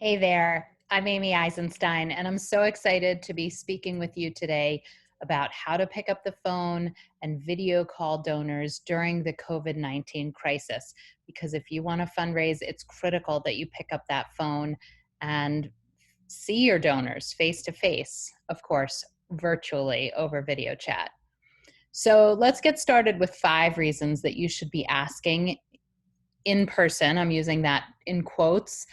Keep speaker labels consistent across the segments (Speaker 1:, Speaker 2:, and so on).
Speaker 1: Hey there, I'm Amy Eisenstein, and I'm so excited to be speaking with you today about how to pick up the phone and video call donors during the COVID-19 crisis. Because if you want to fundraise, it's critical that you pick up that phone and see your donors face to face, of course, virtually over video chat. So let's get started with 5 reasons that you should be asking in person. I'm using that in quotes.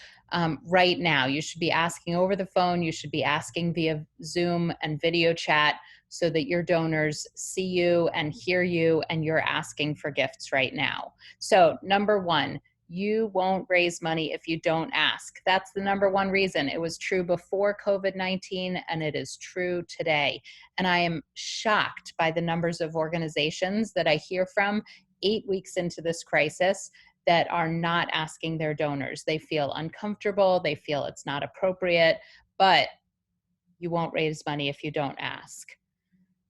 Speaker 1: Right now, you should be asking over the phone. You should be asking via Zoom and video chat so that your donors see you and hear you, and you're asking for gifts right now. So, number one, you won't raise money if you don't ask. That's the number one reason. It was true before COVID-19, and it is true today. And I am shocked by the numbers of organizations that I hear from 8 weeks into this crisis that are not asking their donors. They feel uncomfortable, they feel it's not appropriate, but you won't raise money if you don't ask.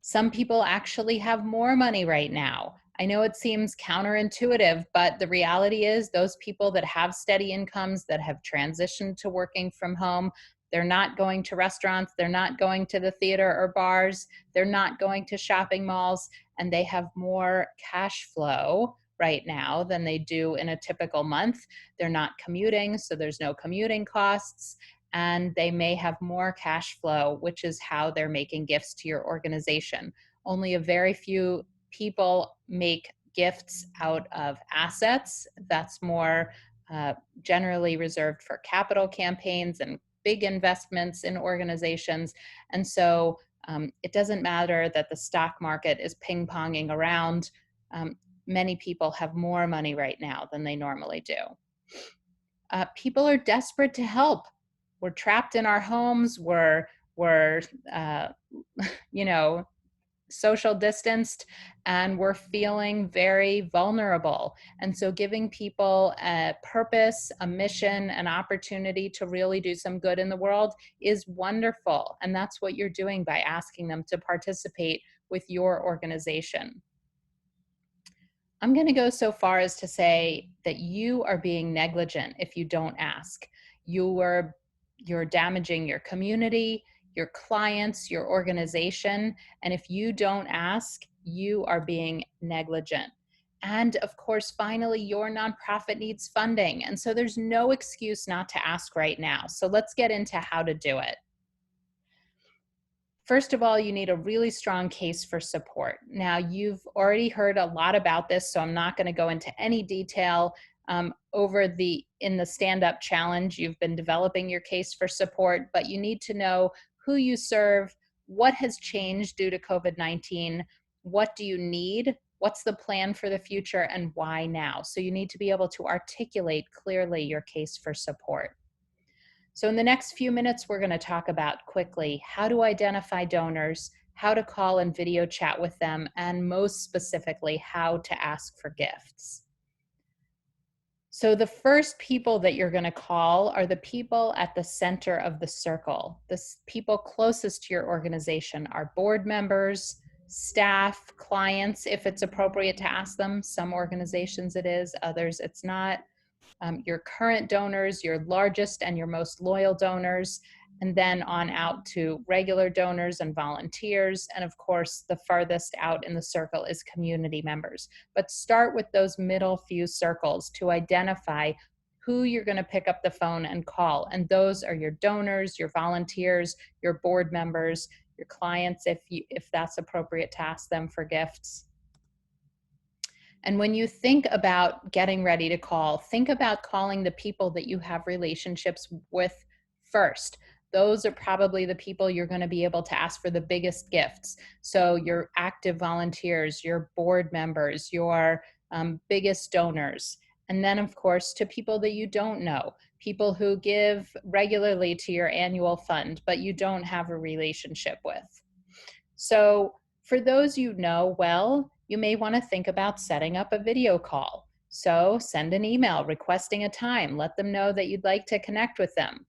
Speaker 1: Some people actually have more money right now. I know it seems counterintuitive, but the reality is those people that have steady incomes, that have transitioned to working from home, they're not going to restaurants, they're not going to the theater or bars, they're not going to shopping malls, and they have more cash flow right now than they do in a typical month. They're not commuting, so there's no commuting costs, and they may have more cash flow, which is how they're making gifts to your organization. Only a very few people make gifts out of assets. That's more uh, generally reserved for capital campaigns and big investments in organizations. And so it doesn't matter that the stock market is ping ponging around. Many people have more money right now than they normally do. People are desperate to help. We're trapped in our homes. We're uh, you know, social distanced, and we're feeling very vulnerable. And so giving people a purpose, a mission, an opportunity to really do some good in the world is wonderful. And that's what you're doing by asking them to participate with your organization. I'm going to go so far as to say that you are being negligent if you don't ask. You're damaging your community, your clients, your organization, and if you don't ask, you are being negligent. And of course, finally, your nonprofit needs funding. And so there's no excuse not to ask right now. So let's get into how to do it. First of all, you need a really strong case for support. Now, you've already heard a lot about this, so I'm not going to go into any detail. In the Stand Up Challenge, you've been developing your case for support, but you need to know who you serve, what has changed due to COVID-19, what do you need, what's the plan for the future, and why now. So you need to be able to articulate clearly your case for support. So in the next few minutes, we're going to talk about quickly how to identify donors, how to call and video chat with them, and most specifically, how to ask for gifts. So the first people that you're going to call are the people at the center of the circle. The people closest to your organization are board members, staff, clients, if it's appropriate to ask them. Some organizations it is, others it's not. Your current donors, your largest and your most loyal donors, and then on out to regular donors and volunteers. And of course, the farthest out in the circle is community members. But start with those middle few circles to identify who you're going to pick up the phone and call. And those are your donors, your volunteers, your board members, your clients, if that's appropriate to ask them for gifts. And when you think about getting ready to call, think about calling the people that you have relationships with first. Those are probably the people you're going to be able to ask for the biggest gifts. So your active volunteers, your board members, your biggest donors. And then, of course, to people that you don't know, people who give regularly to your annual fund, but you don't have a relationship with. So for those you know well, you may want to think about setting up a video call. So send an email requesting a time. Let them know that you'd like to connect with them.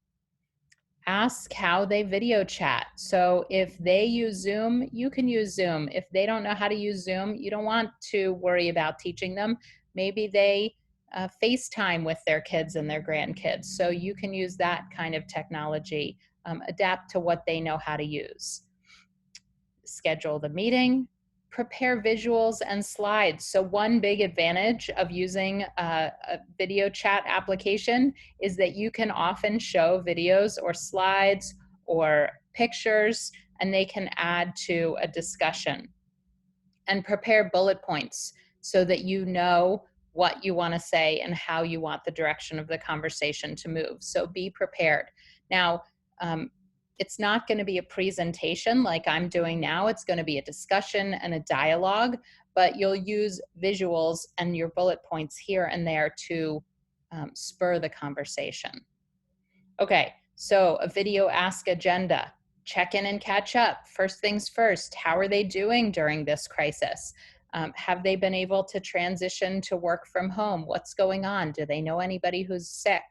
Speaker 1: Ask how they video chat. So if they use Zoom, you can use Zoom. If they don't know how to use Zoom, you don't want to worry about teaching them. Maybe they FaceTime with their kids and their grandkids. So you can use that kind of technology, adapt to what they know how to use. Schedule the meeting, prepare visuals and slides. So one big advantage of using a video chat application is that you can often show videos or slides or pictures, and they can add to a discussion. And prepare bullet points so that you know what you want to say and how you want the direction of the conversation to move. So be prepared. Now, it's not going to be a presentation like I'm doing now. It's going to be a discussion and a dialogue, but you'll use visuals and your bullet points here and there to spur the conversation. Okay, so a video ask agenda. Check in and catch up. First things first, how are they doing during this crisis? Have they been able to transition to work from home? What's going on? Do they know anybody who's sick?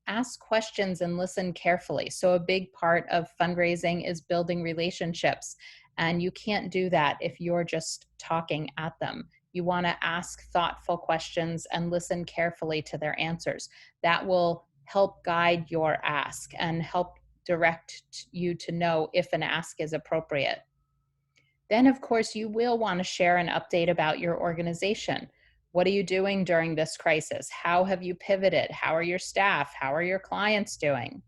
Speaker 1: Ask questions and listen carefully. So a big part of fundraising is building relationships, and you can't do that if you're just talking at them. You want to ask thoughtful questions and listen carefully to their answers. That will help guide your ask and help direct you to know if an ask is appropriate. Then, of course, you will want to share an update about your organization. What are you doing during this crisis? How have you pivoted? How are your staff? How are your clients doing?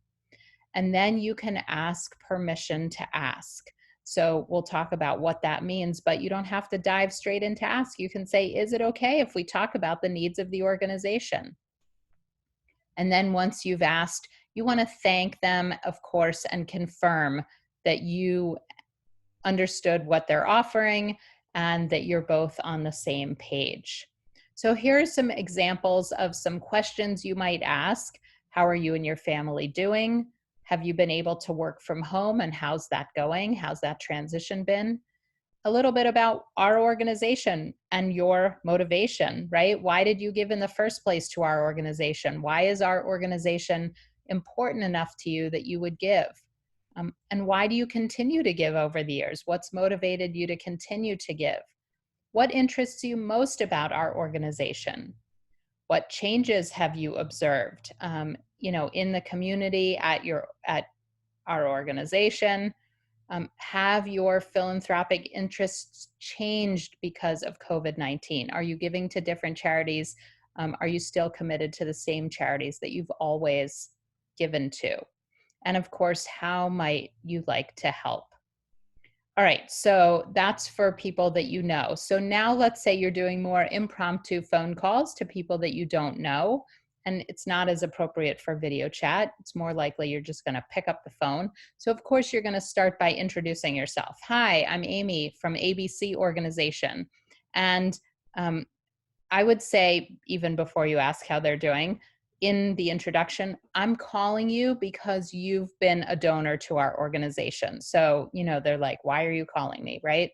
Speaker 1: And then you can ask permission to ask. So we'll talk about what that means, but you don't have to dive straight into ask. You can say, is it okay if we talk about the needs of the organization? And then once you've asked, you want to thank them, of course, and confirm that you understood what they're offering and that you're both on the same page. So here are some examples of some questions you might ask. How are you and your family doing? Have you been able to work from home, and how's that going? How's that transition been? A little bit about our organization and your motivation, right? Why did you give in the first place to our organization? Why is our organization important enough to you that you would give? And why do you continue to give over the years? What's motivated you to continue to give? What interests you most about our organization? What changes have you observed, in the community, at our organization? Have your philanthropic interests changed because of COVID-19? Are you giving to different charities? Are you still committed to the same charities that you've always given to? And of course, how might you like to help? All right, so that's for people that you know. So now let's say you're doing more impromptu phone calls to people that you don't know, and it's not as appropriate for video chat. It's more likely you're just going to pick up the phone. So of course, you're going to start by introducing yourself. Hi, I'm Amy from ABC organization. And I would say, even before you ask how they're doing, in the introduction, I'm calling you because you've been a donor to our organization. So, they're like, why are you calling me, right?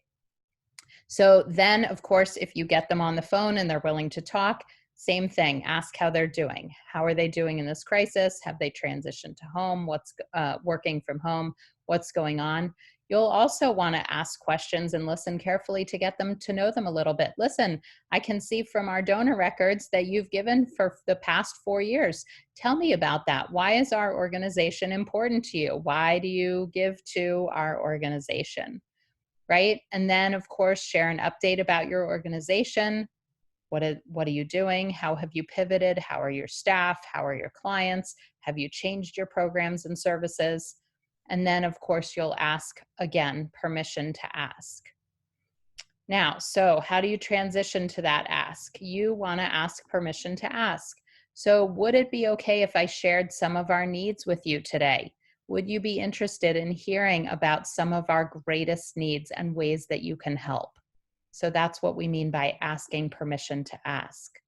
Speaker 1: So then, of course, if you get them on the phone and they're willing to talk, same thing, ask how they're doing. How are they doing in this crisis? Have they transitioned to home? What's working from home? What's going on? You'll also want to ask questions and listen carefully to get them to know them a little bit. Listen, I can see from our donor records that you've given for the past 4 years. Tell me about that. Why is our organization important to you? Why do you give to our organization? Right? And then, of course, share an update about your organization. What are you doing? How have you pivoted? How are your staff? How are your clients? Have you changed your programs and services? And then, of course, you'll ask, again, permission to ask. Now, so how do you transition to that ask? You want to ask permission to ask. So would it be okay if I shared some of our needs with you today? Would you be interested in hearing about some of our greatest needs and ways that you can help? So that's what we mean by asking permission to ask.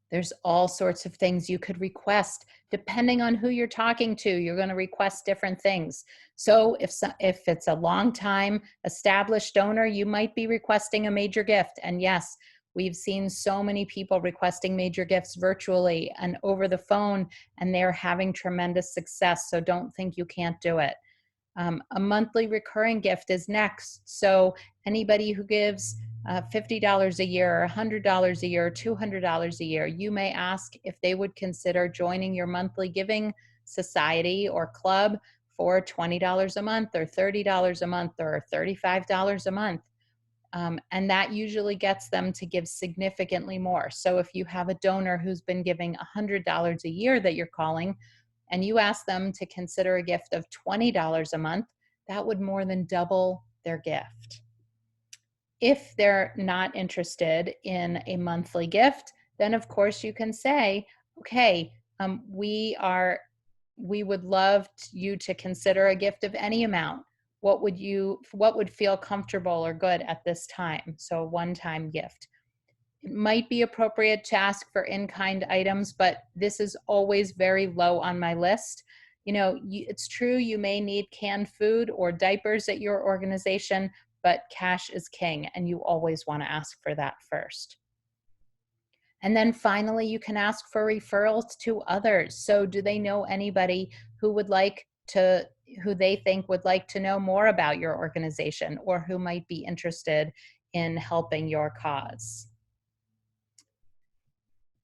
Speaker 1: There's all sorts of things you could request. Depending on who you're talking to, you're going to request different things. So if it's a long time established donor, you might be requesting a major gift. And yes, we've seen so many people requesting major gifts virtually and over the phone, and they're having tremendous success. So don't think you can't do it. A monthly recurring gift is next. So anybody who gives $50 a year, or $100 a year, or $200 a year, you may ask if they would consider joining your monthly giving society or club for $20 a month, or $30 a month, or $35 a month. And that usually gets them to give significantly more. So if you have a donor who's been giving $100 a year that you're calling, and you ask them to consider a gift of $20 a month, that would more than double their gift. If they're not interested in a monthly gift, then of course you can say, okay, we would love you to consider a gift of any amount. What would feel comfortable or good at this time? So a one-time gift. It might be appropriate to ask for in-kind items, but this is always very low on my list. You know, it's true you may need canned food or diapers at your organization, but cash is king, and you always want to ask for that first. And then finally, you can ask for referrals to others. So do they know anybody who they think would like to know more about your organization, or who might be interested in helping your cause?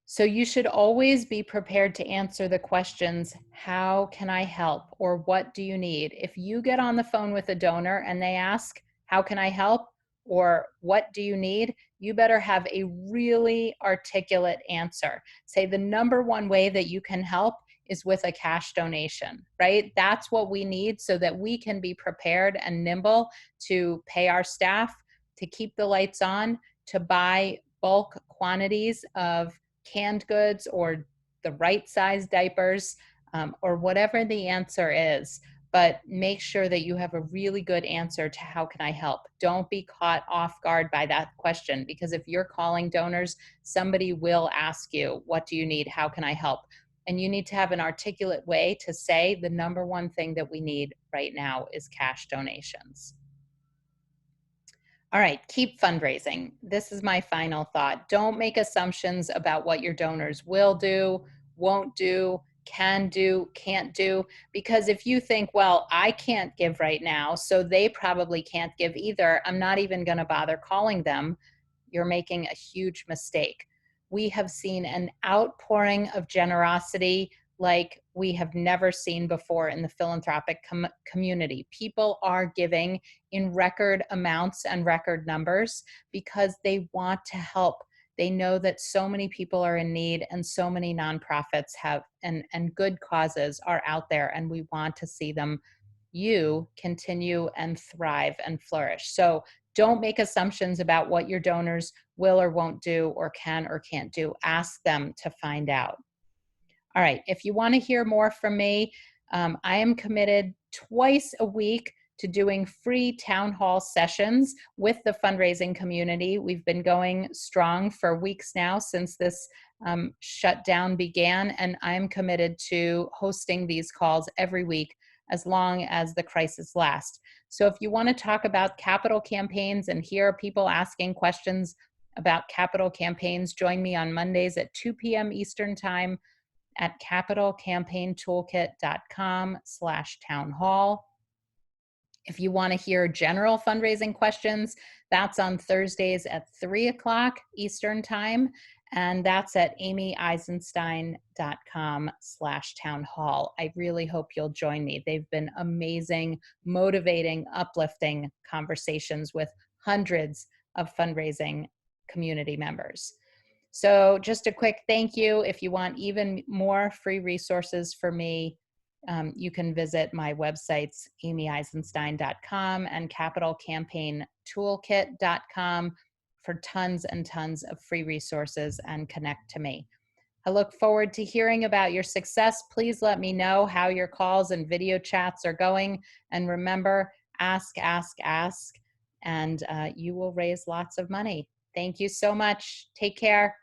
Speaker 1: So you should always be prepared to answer the questions, how can I help? Or what do you need? If you get on the phone with a donor and they ask, how can I help? Or what do you need? You better have a really articulate answer. Say the number one way that you can help is with a cash donation, right? That's what we need so that we can be prepared and nimble to pay our staff, to keep the lights on, to buy bulk quantities of canned goods or the right size diapers, or whatever the answer is. But make sure that you have a really good answer to how can I help. Don't be caught off guard by that question, because if you're calling donors, somebody will ask you, what do you need? How can I help? And you need to have an articulate way to say the number one thing that we need right now is cash donations. All right, keep fundraising. This is my final thought. Don't make assumptions about what your donors will do, won't do, can do, can't do, because if you think, well, I can't give right now, so they probably can't give either, I'm not even going to bother calling them, you're making a huge mistake. We have seen an outpouring of generosity like we have never seen before in the philanthropic community. People are giving in record amounts and record numbers because they want to help. They know that so many people are in need, and so many nonprofits have and good causes are out there, and we want to see them continue and thrive and flourish. So don't make assumptions about what your donors will or won't do, or can or can't do. Ask them to find out. All right, if you want to hear more from me, I am committed twice a week to doing free town hall sessions with the fundraising community. We've been going strong for weeks now since this shutdown began, and I'm committed to hosting these calls every week as long as the crisis lasts. So if you want to talk about capital campaigns and hear people asking questions about capital campaigns, join me on Mondays at 2 p.m. Eastern Time at capitalcampaigntoolkit.com/townhall. If you want to hear general fundraising questions, that's on Thursdays at 3 o'clock Eastern Time, and that's at amyeisenstein.com/townhall. I really hope you'll join me. They've been amazing, motivating, uplifting conversations with hundreds of fundraising community members. So just a quick thank you. If you want even more free resources for me, you can visit my websites, amyeisenstein.com and capitalcampaigntoolkit.com for tons and tons of free resources and connect to me. I look forward to hearing about your success. Please let me know how your calls and video chats are going. And remember, ask, ask, ask, and you will raise lots of money. Thank you so much. Take care.